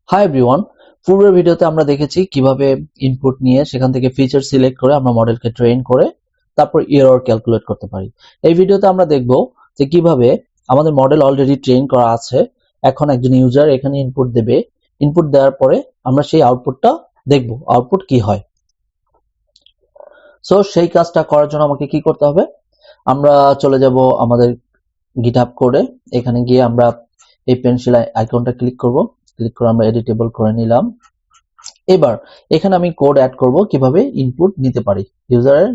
Hi everyone, পূর্বের ভিডিওতে আমরা দেখেছি কিভাবে ইনপুট নিয়ে সেখান থেকে ফিচার সিলেক্ট করে আমরা মডেলকে ট্রেন করে তারপর এরর ক্যালকুলেট করতে পারি। এই ভিডিওতে আমরা দেখব যে কিভাবে আমাদের মডেল অলরেডি ট্রেন করা আছে, এখন একজন ইউজার এখানে ইনপুট দেবে, ইনপুট দেওয়ার পরে আমরা সেই আউটপুটটা দেখব আউটপুট কি হয়। সো সেই কাজটা করার জন্য আমাকে কি করতে হবে, আমরা চলে যাব আমাদের গিটহাব কোডে। এখানে গিয়ে আমরা এই পেন্সিল আইকনটা ক্লিক করব, ক্লিক করে আমরা এডিটেবল করে নিলাম। এবার এখানে আমি কোড অ্যাড করব কিভাবে ইনপুট নিতে পারি, ইউজারের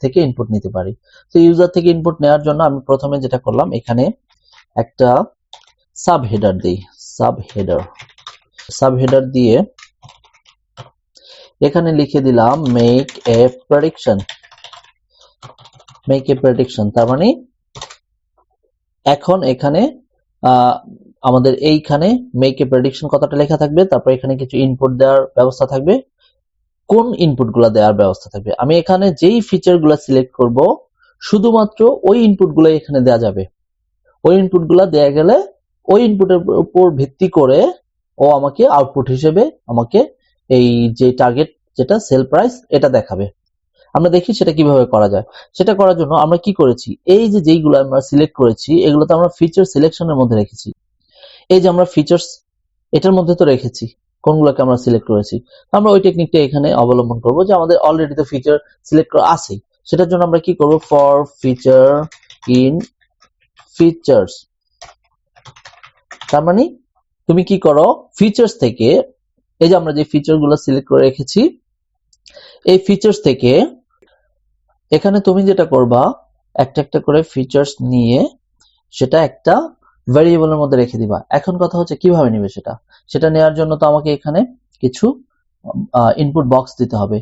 থেকে ইনপুট নিতে পারি। তো ইউজার থেকে ইনপুট নেওয়ার জন্য আমি প্রথমে যেটা করলাম, এখানে একটা সাব হেডার দিই। সাব হেডার দিয়ে এখানে লিখে দিলাম মেক এ প্রেডিকশন। তার মানে এখন এখানে আমাদের এইখানে মেক এ প্রেডিকশন কথাটা লেখা থাকবে, তারপর এখানে কিছু ইনপুট দেওয়ার ব্যবস্থা থাকবে। কোন ইনপুটগুলো দেওয়ার ব্যবস্থা থাকবে, আমি এখানে যেই ফিচারগুলো সিলেক্ট করব শুধুমাত্র ওই ইনপুটগুলো এখানে দেওয়া যাবে। ওই ইনপুটগুলো দেয়া গেলে ওই ইনপুটের উপর ভিত্তি করে ও আমাকে আউটপুট হিসেবে আমাকে এই যে টার্গেট যেটা সেল প্রাইস এটা দেখাবে। আমরা দেখি সেটা কিভাবে করা যায়। সেটা করার জন্য আমরা কি করেছি, এই যে যেইগুলো আমরা সিলেক্ট করেছি এগুলো তো আমরা ফিচার সিলেকশনের মধ্যে রেখেছি। এই যে আমরা ফিচার্স এটার মধ্যে তো রেখেছি কোনগুলোকে আমরা সিলেক্ট করেছি। আমরা ওই টেকনিকটা এখানে অবলম্বন করব যে আমাদের অলরেডি তো ফিচার সিলেক্ট করা আছে, সেটার জন্য আমরা কি করব, ফর ফিচার ইন ফিচার্স। তার মানে তুমি কি করো, ফিচার্স থেকে এই যে আমরা যে ফিচারগুলো সিলেক্ট করে রেখেছি এই ফিচার্স থেকে এখানে তুমি যেটা করবা, একটা একটা করে ফিচার্স নিয়ে সেটা একটা ভ্যারিয়েবলের মধ্যে রেখে দিবা। এখন কথা হচ্ছে কিভাবে নিবে সেটা নেওয়ার জন্য তো আমাকে এখানে কিছু ইনপুট বক্স দিতে হবে।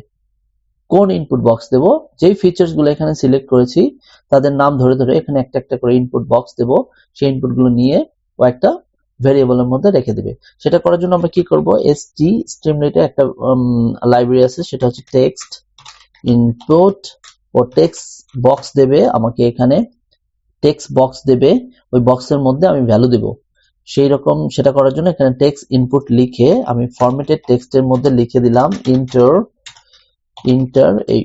কোন ইনপুট বক্স দেব, যেই ফিচার্স গুলো এখানে সিলেক্ট করেছি তাদের নাম ধরে ধরে এখানে একটা একটা করে ইনপুট বক্স দেব, সেই ইনপুট গুলো নিয়ে ও একটা ভ্যারিয়েবলের মধ্যে রেখে দিবে। সেটা করার জন্য আমরা কি করব, স্ট্রিমলেটে একটা লাইব্রেরি আছে, সেটা হচ্ছে টেক্সট ইনপুট। ও টেক্সট বক্স দেবে আমাকে, এখানে টেক্সট বক্স দেবে, ওই বক্সের মধ্যে আমি ভ্যালু দেব। সেই রকম সেটা করার জন্য এখানে টেক্সট ইনপুট লিখে আমি ফরম্যাটেড টেক্সটের মধ্যে লিখে দিলাম ইন্টার এই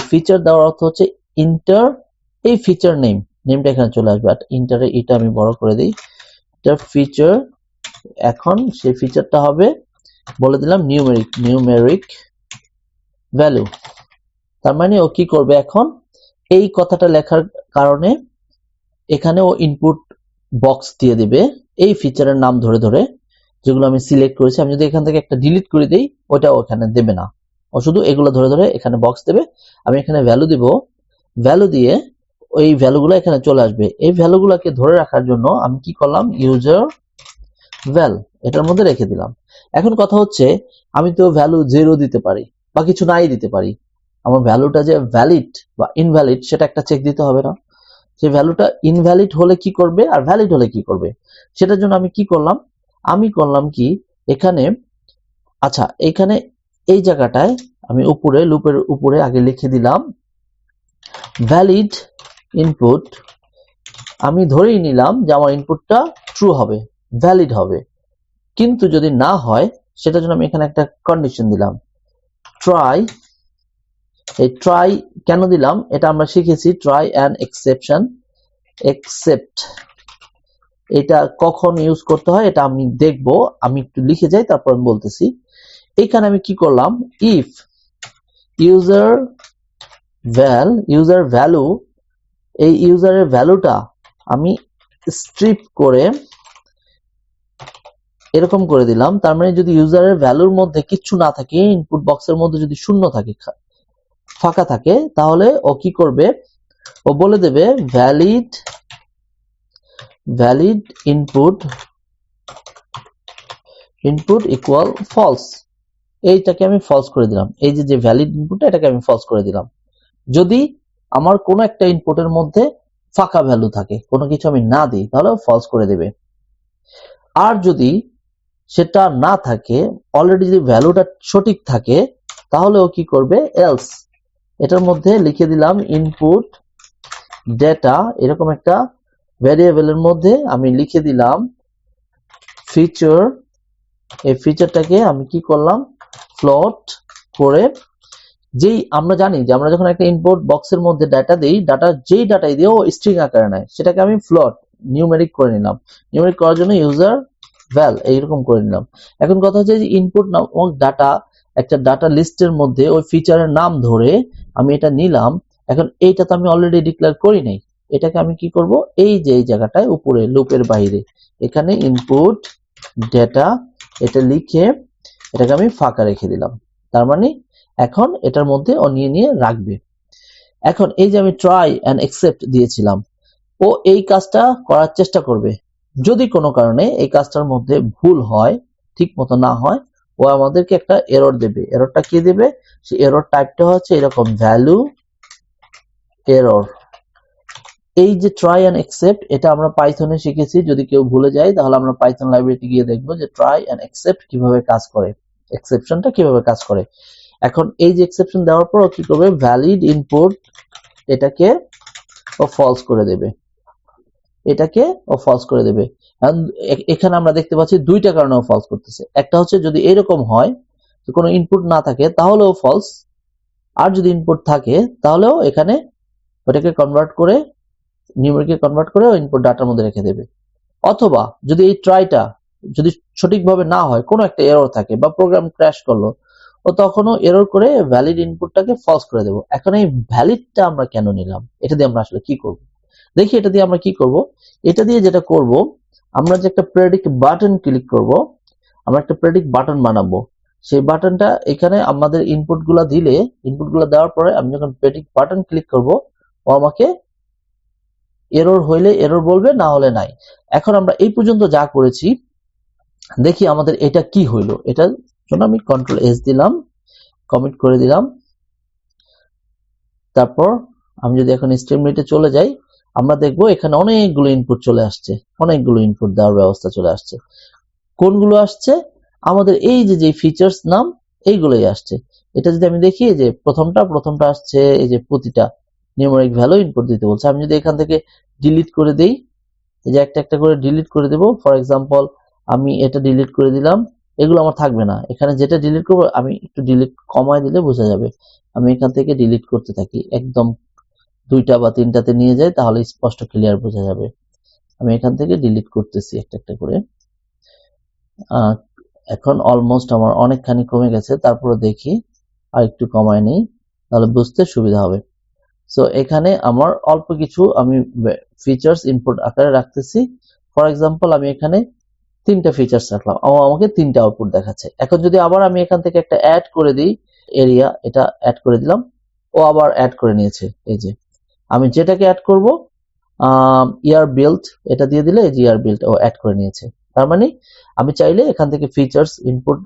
ফিচার দেওয়ার অর্থ হচ্ছে ইন্টার এই ফিচার নেমটা এখানে চলে আসবে। আর ইন্টারে এটা আমি বড় করে দিই, এটা ফিচার। এখন সেই ফিচারটা হবে বলে দিলাম নিউমেরিক ভ্যালু। তার মানে ও কি করবে, এখন এই কথাটা লেখার কারণে এখানে ও ইনপুট বক্স দিয়ে দিবে এই ফিচারের নাম ধরে ধরে যেগুলো আমি সিলেক্ট করেছি। আমি যদি এখান থেকে একটা ডিলিট করে দিই ওটাও এখানে দেবে না, ও শুধু এগুলো ধরে ধরে এখানে বক্স দেবে। আমি এখানে ভ্যালু দিব, ভ্যালু দিয়ে ওই ভ্যালুগুলো এখানে চলে আসবে। এই ভ্যালুগুলোকে ধরে রাখার জন্য আমি কি করলাম, ইউজার ভ্যাল এটার মধ্যে রেখে দিলাম। এখন কথা হচ্ছে আমি তো ভ্যালু 0 দিতে পারি বা কিছু নাই দিতে পারি, আমার ভ্যালুটা যে ভ্যালিড বা ইনভ্যালিড সেটা একটা চেক দিতে হবে না। যে ভ্যালুটা ইনভ্যালিড হলে কি করবে আর ভ্যালিড হলে কি করবে, সেটার জন্য আমি কি করলাম, কি এখানে আচ্ছা এখানে এই জায়গাটায় আমি উপরে লুপের উপরে আগে লিখে দিলাম ভ্যালিড ইনপুট। আমি ধরেই নিলাম যে আমার ইনপুটটা ট্রু হবে, ভ্যালিড হবে, কিন্তু যদি না হয় সেটার জন্য আমি এখানে একটা কন্ডিশন দিলাম ট্রাই। এই ট্রাই কেন দিলাম, এটা আমরা শিখেছি ট্রাই অ্যান্ড এক্সেপ্ট এটা কখন ইউজ করতে হয় এটা আমি দেখব, আমি একটু লিখে যাই তারপর আমি বলতেছি। এখানে আমি কি করলাম, ইফ ইউজার ভ্যালু, এই ইউজারের ভ্যালুটা আমি স্ট্রিপ করে এরকম করে দিলাম। তার মানে যদি ইউজারের ভ্যালুর মধ্যে কিছু না থাকে, ইনপুট বক্সের মধ্যে যদি শূন্য থাকে, ফাঁকা থাকে, তাহলে ও কি করবে, ও বলে দেবে ভ্যালিড ইনপুট ইকুয়াল ফলস। এইটাকে আমি ফলস করে দিলাম, এই যে ভ্যালিড ইনপুটটা এটাকে আমি ফলস করে দিলাম। যদি আমার কোনো একটা ইনপুটের মধ্যে ফাঁকা ভ্যালু থাকে, কোনো কিছু আমি না দিই, তাহলে ফলস করে দেবে। আর যদি সেটা না থাকে, অলরেডি যদি ভ্যালুটা সঠিক থাকে, তাহলে ও কি করবে, এলস। এটার মধ্যে লিখে দিলাম ইনপুট ডেটা, এরকম একটা ভ্যারিয়েবলের মধ্যে আমি লিখে দিলাম ফিচার এই ফিচারটাকে আমি কি করলাম, ফ্লোট করে, যেই আমরা জানি যে আমরা যখন একটা ইনপুট বক্সের মধ্যে ডাটা দেই, যেই ডাটাই দিও স্ট্রিং আকারে নেয়, সেটাকে আমি ফ্লোট নিউমেরিক করে নিলাম। নিউমেরিক করার জন্য ইউজার ভ্যাল এইরকম করে নিলাম। এখন কথা হচ্ছে যে ইনপুট নামক ডাটা, একটা ডাটা লিস্টের মধ্যে ওই ফিচারের নাম ধরে আমি এটা নিলাম। এখন এইটা তো আমি অলরেডি ডিক্লেয়ার করি নাই, এটাকে আমি কি করব, এই যে এই জায়গাটায় উপরে লুপের বাইরে এখানে ইনপুট ডেটা এটা লিখে এটাকে আমি ফাঁকা রেখে দিলাম। তার মানে এখন এটার মধ্যে ও নিয়ে নিয়ে রাখবে। এখন এই যে আমি ট্রাই অ্যান্ড অ্যাকসেপ্ট দিয়েছিলাম, ও এই কাজটা করার চেষ্টা করবে। যদি কোনো কারণে এই কাজটার মধ্যে ভুল হয়, ঠিক মতো না হয়, ও আমাদেরকে একটা এরর দেবে। এররটা কি দেবে, সেই এরর টাইপটা হচ্ছে এরকম, ভ্যালু এরর। এই যে ট্রাই অ্যান্ড অ্যাকসেপ্ট, এটা আমরা পাইথনে শিখেছি। যদি কেউ ভুলে যায় তাহলে আমরা পাইথন লাইব্রেরিতে গিয়ে দেখবো যে ট্রাই অ্যান্ড অ্যাকসেপ্ট কিভাবে কাজ করে, এক্সেপশনটা কিভাবে কাজ করে। এখন এই যে এক্সেপশন দেওয়ার পর কি করবে, ভ্যালিড ইনপুট এটাকে ও ফলস করে দেবে, এটাকে ও ফলস করে দেবে। এখানে আমরা দেখতে পাচ্ছি দুইটা কারণে ও ফলস করতেছে। একটা হচ্ছে যদি এরকম হয় যে কোনো ইনপুট না থাকে তাহলেও ফলস, আর যদি ইনপুট থাকে তাহলেও এখানে ওটাকে কনভার্ট করে, নিউমেরিকে কনভার্ট করে ইনপুট ডাটার মধ্যে রেখে দেবে। অথবা যদি এই ট্রাইটা যদি সঠিকভাবে না হয়, কোনো একটা এরর থাকে বা প্রোগ্রাম ক্র্যাশ করলো, ও তখনও এরর করে ভ্যালিড ইনপুটটাকে ফলস করে দেবো। এখন এই ভ্যালিডটা আমরা কেন নিলাম, এটা দিয়ে আমরা আসলে কি করব দেখি। এটা দিয়ে আমরা কি করব, এটা দিয়ে যেটা করব, আমরা যে একটা প্রেডিক্ট বাটন ক্লিক করব, আমরা একটা প্রেডিক্ট বাটন বানাবো। সেই বাটনটা এখানে আমাদের ইনপুটগুলো দিলে, ইনপুটগুলো দেওয়ার পরে আমি যখন প্রেডিক্ট বাটন ক্লিক করব, ও আমাকে এরর হইলে এরর বলবে, না হলে নাই। এখন আমরা এই পর্যন্ত যা করেছি, দেখি আমাদের এটা কি হইলো। এটার জন্য আমি কন্ট্রোল এস দিলাম, কমিট করে দিলাম। তারপর আমি যদি এখন স্টেটমেন্টে চলে যাই, আমরা দেখবো এখানে অনেকগুলো ইনপুট চলে আসছে, অনেকগুলো ইনপুট দেওয়ার ব্যবস্থা চলে আসছে। কোনগুলো আসছে, আমাদের এই যে ফিচার্স নাম এইগুলোই আসছে। এটা যদি আমি দেখি যে প্রথমটা আসছে, এই যে প্রতিটা নিউমেরিক ভ্যালু ইনপুট দিতে বলছে। আমি যদি এখান থেকে ডিলিট করে দেই, এই যে একটা একটা করে ডিলিট করে দেব। ফর এক্সাম্পল আমি এটা ডিলিট করে দিলাম, এগুলো আমার থাকবে না। এখানে যেটা ডিলিট করবো, আমি একটু ডিলিট কমায় দিলে বোঝা যাবে। আমি এখান থেকে ডিলিট করতে থাকি, একদম 2টা বা 3টাতে নিয়ে যাই, তাহলে স্পষ্ট ক্লিয়ার বোঝা যাবে। আমি এখান থেকে ডিলিট করতেছি একটা একটা করে। এখন অলমোস্ট আমার অনেকখানি কমে গেছে, তারপরে দেখি আর একটু কমায় নেই, তাহলে বুঝতে সুবিধা হবে। সো এখানে আমার অল্প কিছু আমি ফিচার্স ইনপুট আকারে রাখতেছি। ফর এক্সাম্পল আমি এখানে 3টা ফিচার্স রাখলাম, আমাকে 3টা আউটপুট দেখাচ্ছে। এখন যদি আবার আমি এখান থেকে একটা অ্যাড করে দিই, এরিয়া, এটা অ্যাড করে দিলাম, ও আবার অ্যাড করে নিয়েছে। এই যে আমি যেটাকে অ্যাড করব, ইয়ার বিল্ড এটা দিয়ে দিলে এই যে ইয়ার বিল্ড ও অ্যাড করে নিয়েছে। তার মানে আমি চাইলে এখান থেকে ফিচার্স ইনপুট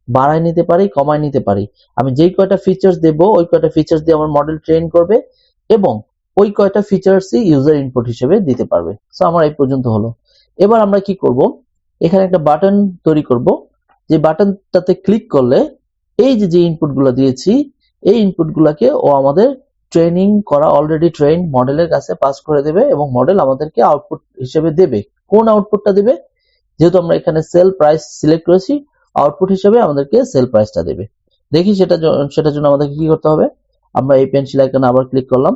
বাড়ায় নিতে পারি, কমায় নিতে পারি। আমি যেই কয়টা ফিচার্স দেব, ওই কয়টা ফিচার্স দিয়ে আমার মডেল ট্রেন করবে, এবং ওই কয়টা ফিচার্সই ইউজার ইনপুট হিসেবে দিতে পারবে। সো আমার এই পর্যন্ত হলো। এবার আমরা কি করব, এখানে একটা বাটন তৈরি করব, যে বাটনটাতে ক্লিক করলে এই যে ইনপুটগুলো দিয়েছি, এই ইনপুটগুলোকে ও আমাদের ট্রেনিং করা অলরেডি ট্রেন মডেলের কাছে পাস করে দেবে, এবং মডেল আমাদেরকে আউটপুট হিসেবে দেবে। কোন আউটপুটটা দেবে, যেহেতু আমরা এখানে সেল প্রাইস সিলেক্ট করেছি, আউটপুট হিসেবে আমাদেরকে সেল প্রাইসটা দেবে। দেখি সেটার জন্য আমাদেরকে কি করতে হবে। আমরা এই পেন্সিল আইকনে আবার ক্লিক করলাম,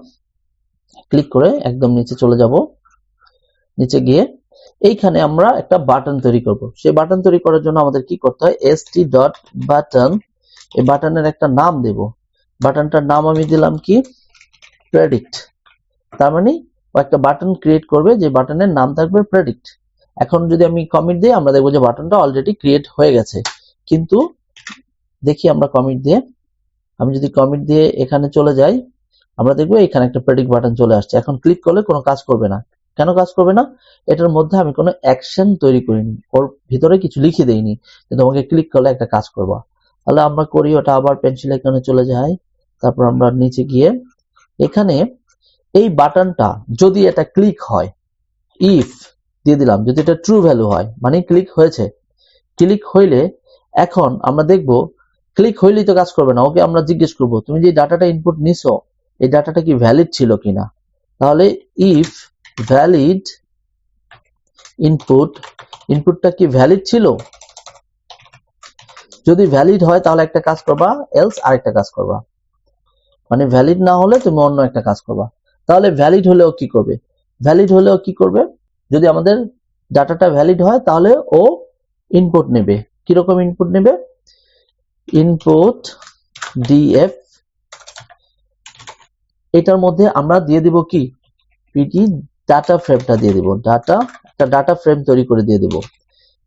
ক্লিক করে একদম নিচে চলে যাব। নিচে গিয়ে এইখানে আমরা একটা বাটন তৈরি করব। সেই বাটন তৈরি করার জন্য আমাদের কি করতে হয়, st.button, এই বাটনের একটা নাম দেব। বাটনটার নাম আমি দিলাম কি, প্রেডিক্ট। তার মানে একটা বাটন ক্রিয়েট করবে, যে বাটনের নাম থাকবে প্রেডিক্ট। এখন যদি আমি কমিট দিই, আমরা দেখবো যে বাটনটা অলরেডি ক্রিয়েট হয়ে গেছে। কিন্তু দেখি আমরা কমিট দিয়ে, আমি যদি কমিট দিয়ে এখানে চলে যাই, আমরা দেখবো এখানে একটা প্রেডিক্ট বাটন চলে আসছে। এখন ক্লিক করলে কোনো কাজ করবে না। কেন কাজ করবে না, এটার মধ্যে আমি কোনো অ্যাকশন তৈরি করিনি, ওর ভিতরে কিছু লিখে দেইনি যে তোমাকে ক্লিক করলে একটা কাজ করবা। তাহলে আমরা করি ওটা, আবার পেন্সিল আইকনে চলে যাই, তারপর আমরা নিচে গিয়ে এখানে এই বাটনটা যদি এটা ক্লিক হয়, ইফ দিয়ে দিলাম, যদি এটা ট্রু ভ্যালু হয় মানে ক্লিক হয়েছে। ক্লিক হইলে এখন আমরা দেখব, ক্লিক হইলেই তো কাজ করবে না, ওকে আমরা জিজ্ঞেস করব তুমি যে ডাটাটা ইনপুট নিছো, এই ডাটাটা কি ভ্যালিড ছিল কিনা। তাহলে ইফ ভ্যালিড ইনপুটটা কি ভ্যালিড ছিল, যদি ভ্যালিড হয় তাহলে একটা কাজ করবা, এলস আরেকটা কাজ করবা। মানে ভ্যালিড না হলে তুমি অন্য একটা কাজ করবা। তাহলে ভ্যালিড হলেও কি করবে? ভ্যালিড হলেও কি করবে? যদি আমাদের ডাটাটা ভ্যালিড হয় তাহলে ও ইনপুট নেবে। কিরকম ইনপুট নেবে? ইনপুট ডিএফ, এটার মধ্যে আমরা দিয়ে দিব কি, পিটি ডাটা ফ্রেমটা দিয়ে দিব। একটা ডাটা ফ্রেম তৈরি করে দিয়ে দিব।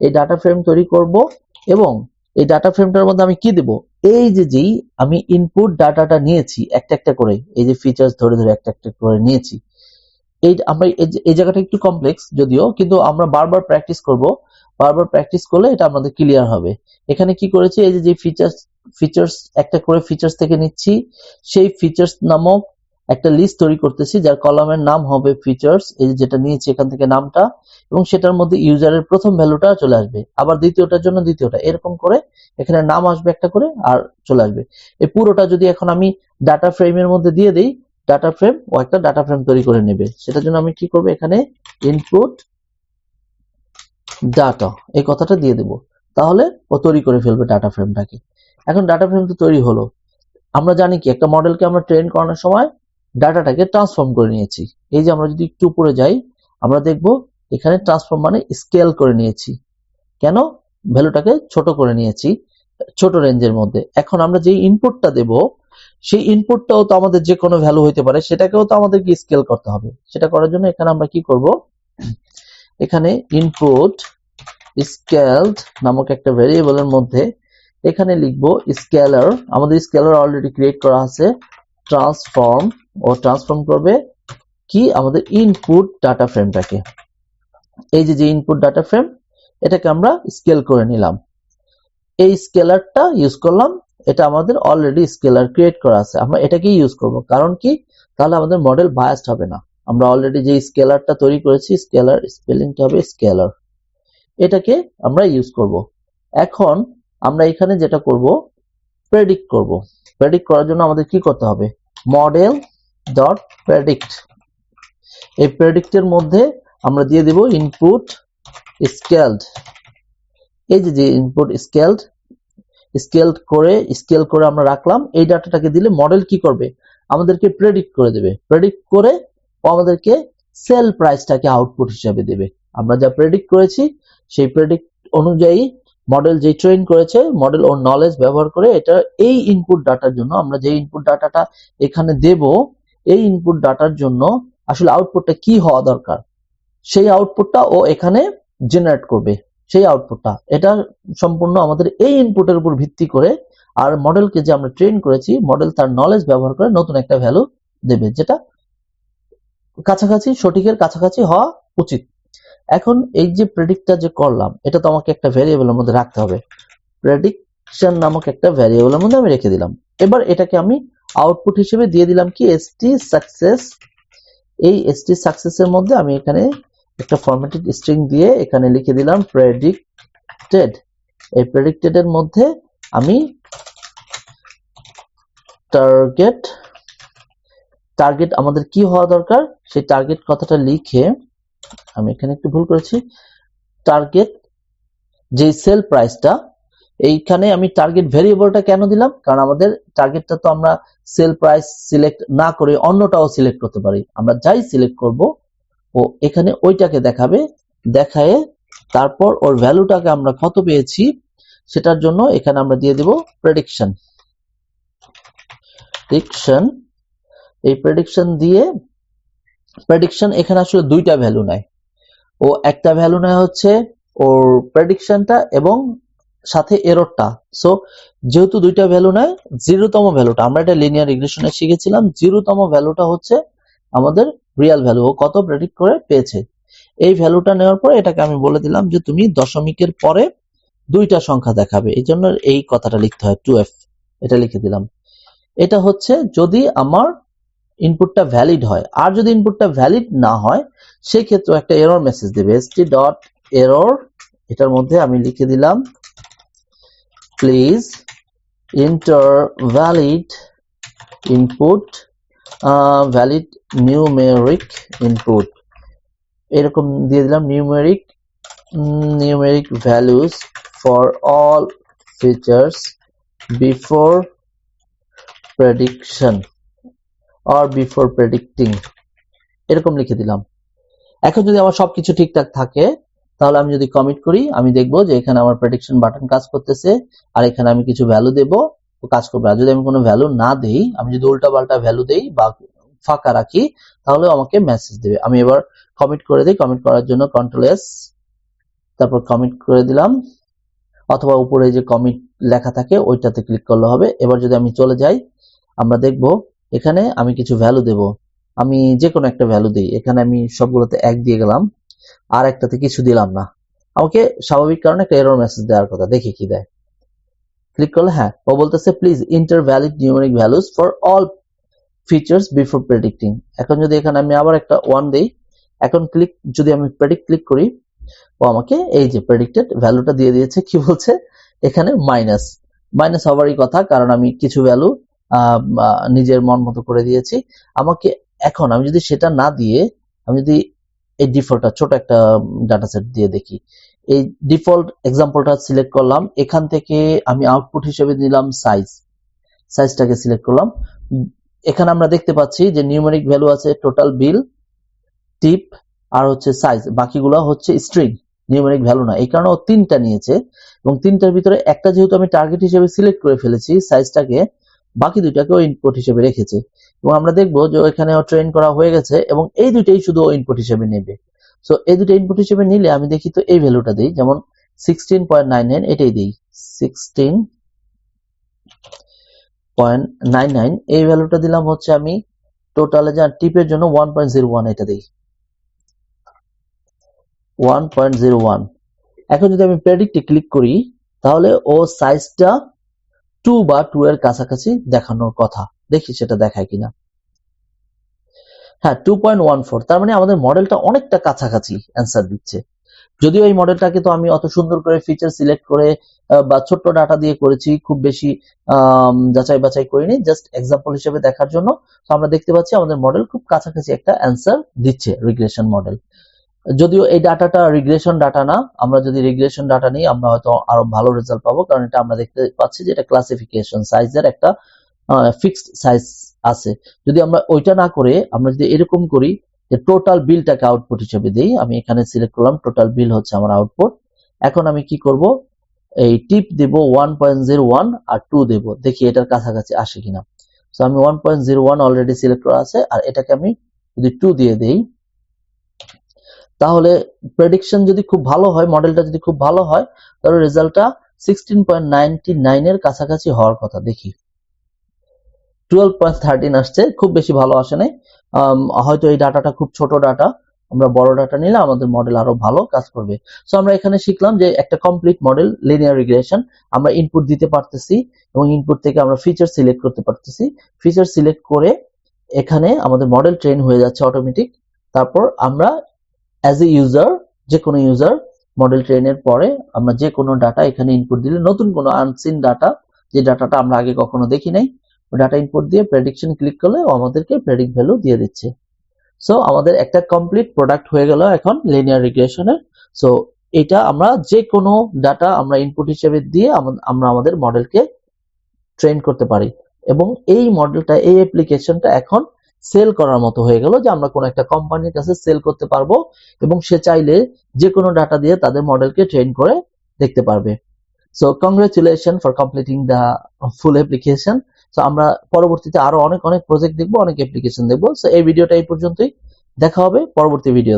এই ডাটা ফ্রেম তৈরি করব এবং এই ডাটা ফ্রেমটার মধ্যে আমি কি দেব? এই যেই আমি ইনপুট ডাটাটা নিয়েছি একটা একটা করে, এই যে ফিচার্স ধরে ধরে একটা একটা করে নিয়েছি, এই আমরা এই জায়গাটা একটু কমপ্লেক্স যদিও, কিন্তু আমরা বারবার প্র্যাকটিস করব। বারবার প্র্যাকটিস করলে এটা আমাদের ক্লিয়ার হবে। এখানে কি করেছি, এই যে ফিচার্স একটা করে ফিচার্স থেকে নিচ্ছি, সেই ফিচার্স নামক একটা লিস্ট তৈরি করতেছি যার কলামের নাম হবে ফিচার্স, এই যেটা নিয়েছি এখান থেকে নামটা, এবং সেটার মধ্যে ইউজারের প্রথম ভ্যালুটা চলে আসবে, আবার দ্বিতীয়টার জন্য দ্বিতীয়টা, এরকম করে এখানে নাম আসবে একটা করে আর চলে আসবে। এই পুরোটা যদি এখন আমি ডাটা ফ্রেমের মধ্যে দিয়ে দিই, ডাটা ফ্রেম ও একটা ডাটা ফ্রেম তৈরি করে নেবে। সেটার জন্য আমি কি করব, এখানে ইনপুট ডাটা এই কথাটা দিয়ে দেব, তাহলে ও তৈরি করে ফেলবে ডাটা ফ্রেমটাকে। এখন ডাটা ফ্রেম তো তৈরি হলো। আমরা জানি কি, একটা মডেলকে আমরা ট্রেন করানোর সময় ডাটাটাকে ট্রান্সফর্ম করে নিয়েছি। এই যে আমরা যদি একটু উপরে যাই, আমরা দেখব এখানে ট্রান্সফর্ম মানে স্কেল করে নিয়েছি। কেন? ভ্যালুটাকে ছোট করে নিয়েছি, ছোট রেঞ্জের মধ্যে। এখন আমরা যে ইনপুটটা দেব, সেই ইনপুটটাও তো আমাদের যে কোনো ভ্যালু হইতে পারে, সেটাকেও তো আমাদেরকে স্কেল করতে হবে। সেটা করার জন্য এখানে আমরা কি করব, এখানে ইনপুট স্কেলড নামক একটা ভেরিয়েবলের মধ্যে এখানে লিখবো স্কেলার। আমাদের স্কেলার অলরেডি ক্রিয়েট করা আছে, ট্রান্সফর্ম, ও ট্রান্সফর্ম করবে কি, আমাদের ইনপুট ডাটা ফ্রেমটাকে। এই যে ইনপুট ডাটা ফ্রেম, এটাকে আমরা স্কেল করে নিলাম। এই স্কেলারটা ইউজ করলাম, এটা আমাদের অলরেডি স্কেলার ক্রিয়েট করা আছে, আমরা এটাকেই ইউজ করব। কারণ কি, তাহলে আমাদের মডেল বায়াসড হবে না। আমরা অলরেডি যে স্কেলারটা তৈরি করেছি, স্কেলার স্পেলিংটা হবে স্কেলার, এটাকে আমরা ইউজ করব। এখন আমরা এখানে যেটা করব, প্রেডিক্ট করব। প্রেডিক্ট করার জন্য আমাদের কি করতে হবে, মডেল ডট প্রেডিক্ট। এই প্রেডিক্টের মধ্যে আমরা দিয়ে দেব ইনপুট স্কেলড। এই যে ইনপুট স্কেল করে আমরা রাখলাম। এই ডাটাটাকে দিলে মডেল কি করবে, আমাদেরকে প্রেডিক্ট করে দেবে। প্রেডিক্ট করে ও আমাদেরকে সেল প্রাইসটাকে আউটপুট হিসেবে দেবে। আমরা যা প্রেডিক্ট করেছি সেই প্রেডিক্ট অনুযায়ী মডেল যে ট্রেন করেছে, মডেল ওর নলেজ ব্যবহার করে এটা এই ইনপুট ডাটার জন্য, আমরা যে ইনপুট ডাটাটা এখানে দেব, এই ইনপুট ডাটার জন্য আসলে আউটপুটটা কি হওয়া দরকার, সেই আউটপুটটা ও এখানে জেনারেট করবে। সেই আউটপুটটা, এটা সম্পূর্ণ আমাদের এই ইনপুটের উপর ভিত্তি করে, আর মডেলকে যে আমরা ট্রেন করেছি, মডেল তার নলেজ ব্যবহার করে নতুন একটা ভ্যালু দেবে, যেটা কাছাকাছি, সঠিকের কাছাকাছি হওয়া উচিত। এখন এই যে প্রেডিক্টটা যে করলাম, এটা তো আমাকে একটা ভ্যারিয়েবলের মধ্যে রাখতে হবে। প্রেডিকশন নামক একটা ভ্যারিয়েবলের মধ্যে আমি রেখে দিলাম। এবার এটাকে আমি আউটপুট হিসেবে দিয়ে দিলাম কি, এসটি সাকসেস। এই এসটি সাকসেসের মধ্যে আমি এখানে একটা ফরম্যাটেড স্ট্রিং দিয়ে এখানে লিখে দিলাম প্রেডিক্টেড। এই প্রেডিক্টেড এর মধ্যে আমি টার্গেট আমাদের কি হওয়া দরকার, সেই টার্গেট কথাটা লিখে, আমি এখানে একটু ভুল করেছি, টার্গেট যে সেল প্রাইসটা, এইখানে আমি টার্গেট ভেরিয়েবলটা কেন দিলাম, কারণ আমাদের টার্গেটটা তো আমরা সেল প্রাইস সিলেক্ট না করে অন্যটাও সিলেক্ট করতে পারি। আমরা যাই সিলেক্ট করব ও এখানে ওইটাকে দেখাবে, দেখায় তারপর ওর ভ্যালুটাকে আমরা কত পেয়েছি সেটার জন্য এখানে আমরা দিয়ে দেব প্রেডিকশন। এই প্রেডিকশন দিয়ে, প্রেডিকশন এখানে আসলে দুইটা ভ্যালু নেয়। ও একটা ভ্যালু নেয় হচ্ছে ওর প্রেডিকশনটা এবং সাথে এররটা। সো যেহেতু দুইটা ভ্যালু নেয়, জিরোতম ভ্যালুটা, আমরা এটা লিনিয়ার রিগ্রেশনে শিখেছিলাম, জিরোতম ভ্যালুটা হচ্ছে আমাদের রিয়েল ভ্যালু, ও কত প্রেডিক্ট করে পেয়েছে। এই ভ্যালুটা নেওয়ার পরে এটাকে আমি বলে দিলাম যে তুমি দশমিকের পরে দুইটা সংখ্যা দেখাবে, এই জন্য এই কথাটা লিখতে হয় 2f, এটা লিখে দিলাম। এটা হচ্ছে যদি আমার ইনপুটটা ভ্যালিড হয়। আর যদি ইনপুটটা ভ্যালিড না হয়, সেই ক্ষেত্রে একটা এরর মেসেজ দেবে, st.error। এটার মধ্যে আমি লিখে দিলাম please enter valid input, valid numeric input, এরকম দিয়ে দিলাম numeric values for all features before prediction or before predicting এরকম লিখে দিলাম। এখন যদি আমার সবকিছু ঠিকঠাক থাকে তাহলে আমি যদি কমিট করি আমি দেখবো যে এখানে আমার প্রেডিকশন বাটন কাজ করতেছে আর এখানে আমি কিছু ভ্যালু দেব কাজ করবে। আর যদি আমি কোনো ভ্যালু না দেই, আমি যদি উল্টাপাল্টা ভ্যালু দেই বা ফাঁকা রাখি তাহলে আমাকে মেসেজ দেবে। আমি এবার কমিট করে দিই। কমিট করার জন্য কন্ট্রোল এস, তারপর কমিট করে দিলাম, অথবা উপরে যে কমিট লেখা থাকে ওইটাতে ক্লিক করলে হবে। এবার যদি আমি চলে যাই আমরা দেখব এখানে আমি কিছু ভ্যালু দেব। আমি যে কোনো একটা ভ্যালু দিই, এখানে আমি সবগুলোতে 1 দিয়ে গেলাম আর একটাতে কিছু দিলাম না। আমাকে স্বাভাবিক কারণে একটা এরর মেসেজ দেওয়ার কথা, দেখি কি দেয়। ক্লিক করলে হ্যাঁ, ও বলতেছে please enter valid numeric values for all features before predicting. এখন যদি এখানে আমি আবার একটা 1 দেই, এখন যদি আমি প্রেডিক্ট ক্লিক করি ও আমাকে এই যে প্রেডিক্টেড ভ্যালুটা দিয়ে দিয়েছে। কি বলছে এখানে মাইনাস হওয়ারই কথা, কারণ আমি কিছু ভ্যালু নিজের মন মতো করে দিয়েছি। আমাকে এখন আমি যদি সেটা না দিয়ে আমি যদি এই ডিফল্টটা ছোট একটা ডাটা সেট দিয়ে দেখি, এই ডিফল্ট এক্সাম্পলটা সিলেক্ট করলাম, এখান থেকে আমি আউটপুট হিসেবে নিলাম সাইজটাকে সিলেক্ট করলাম। এখানে আমরা দেখতে পাচ্ছি যে নিউমেরিক ভ্যালু আছে টোটাল বিল, টিপ আর হচ্ছে সাইজ, বাকিগুলো হচ্ছে স্ট্রিং, নিউমেরিক ভ্যালু না। এই কারণে ও 3টা নিয়েছে এবং 3টার ভিতরে একটা যেহেতু আমি টার্গেট হিসেবে সিলেক্ট করে ফেলেছি সাইজটাকে, বাকি 2টাকেও ইনপুট হিসেবে রেখেছে। এবং আমরা দেখবো যে এখানে ট্রেন করা হয়ে গেছে এবং এই 2টাই শুধু ইনপুট হিসেবে নেবে। সো এই 2টা ইনপুট হিসেবে নিলে আমি দেখি তো এই ভ্যালুটা দিই, যেমন 16.99 এটাই দিই, 16.99 এই ভ্যালুটা দিলাম হচ্ছে আমি টোটালে যা টিপের জন্য 1.01 এটা দিই 1.01। এখন যদি আমি প্রেডিক্টে ক্লিক করি তাহলে ও সাইজটা 2 বা 2 এর কাছাকাছি দেখানোর কথা, দেখি সেটা দেখায় কিনা। হ্যাঁ 2.14, তার মানে আমাদের মডেলটা অনেকটা কাছাকাছি অ্যান্সার দিচ্ছে। যদিও এই মডেলটাকে তো আমি অত সুন্দর করে ফিচার সিলেক্ট করে বা ছোট্ট ডাটা দিয়ে করেছি, খুব বেশি যাচাই বাছাই করিনি, জাস্ট এক্সাম্পল হিসেবে দেখার জন্য। তো আমরা দেখতে পাচ্ছি আমাদের মডেল খুব কাছাকাছি একটা অ্যান্সার দিচ্ছে, রিগ্রেশন মডেল। যদিও এই ডাটাটা রিগ্রেশন ডাটা না, আমরা যদি রিগ্রেশন ডাটা নিই আমরা হয়তো আরো ভালো রেজাল্ট পাবো, কারণ এটা আমরা দেখতে পাচ্ছি যে এটা ক্লাসিফিকেশন সাইজের একটা ফিক্সড সাইজ আছে। যদি আমরা ওইটা না করে আমরা যদি এরকম করি যে টোটাল বিলটাকে আউটপুট হিসেবে দেই, আমি এখানে সিলেক্ট করলাম টোটাল বিল হচ্ছে আমার আউটপুট। এখন আমি কি করব, এই টিপ দেব 1.01 আর 2 দেব, দেখি এটার কাছাকাছি আসে কিনা। সো আমি 1.01 অলরেডি সিলেক্ট করা আছে আর এটাকে আমি যদি 2 দিয়ে দেই তাহলে প্রেডিকশন যদি খুব ভালো হয়, মডেলটা যদি খুব ভালো হয় তাহলে রেজাল্টটা 16.99 এর কাছাকাছি হওয়ার কথা। দেখি 12.13 আসছে, খুব বেশি ভালো আসে নাই। হয়তো এই ডাটাটা খুব ছোট ডাটা, আমরা বড় ডাটা নিলে আমাদের মডেল আরো ভালো কাজ করবে। সো আমরা এখানে শিখলাম যে একটা কমপ্লিট মডেল লিনিয়ার রিগ্রেশন, আমরা ইনপুট দিতে পারতেছি এবং ইনপুট থেকে আমরা ফিচার সিলেক্ট করতে পারতেছি। ফিচার সিলেক্ট করে এখানে আমাদের মডেল ট্রেন হয়ে যাচ্ছে অটোমেটিক। তারপর আমরা অ্যাজ এ ইউজার, যে কোনো ইউজার মডেল ট্রেনের পরে আমরা যে কোনো ডাটা এখানে ইনপুট দিলে নতুন কোনো আনসিন ডাটা, যে ডাটাটা আমরা আগে কখনো দেখি নাই, ডাটা ইনপুট দিয়ে প্রেডিকশন ক্লিক করলে ও আমাদেরকে প্রেডিক্ট ভ্যালু দিয়ে দিচ্ছে। সো আমাদের একটা কমপ্লিট প্রোডাক্ট হয়ে গেল এখন লিনিয়ার রিগ্রেশনের। সো এটা আমরা যে কোনো ডাটা আমরা ইনপুট হিসেবে দিয়ে আমরা আমাদের মডেলকে ট্রেন করতে পারি এবং এই মডেলটা, এই অ্যাপ্লিকেশনটা এখন সেল করার মতো হয়ে গেল, যে আমরা কোনো একটা কোম্পানির কাছে সেল করতে পারবো এবং সে চাইলে যে কোনো ডাটা দিয়ে তাদের মডেলকে ট্রেন করে দেখতে পারবে। So congratulation for completing the full application. So আমরা পরবর্তীতে আরো অনেক প্রজেক্ট দেখবো, অনেক অ্যাপ্লিকেশন দেখবো। সো এই ভিডিওটা এই পর্যন্তই, দেখা হবে পরবর্তী ভিডিও।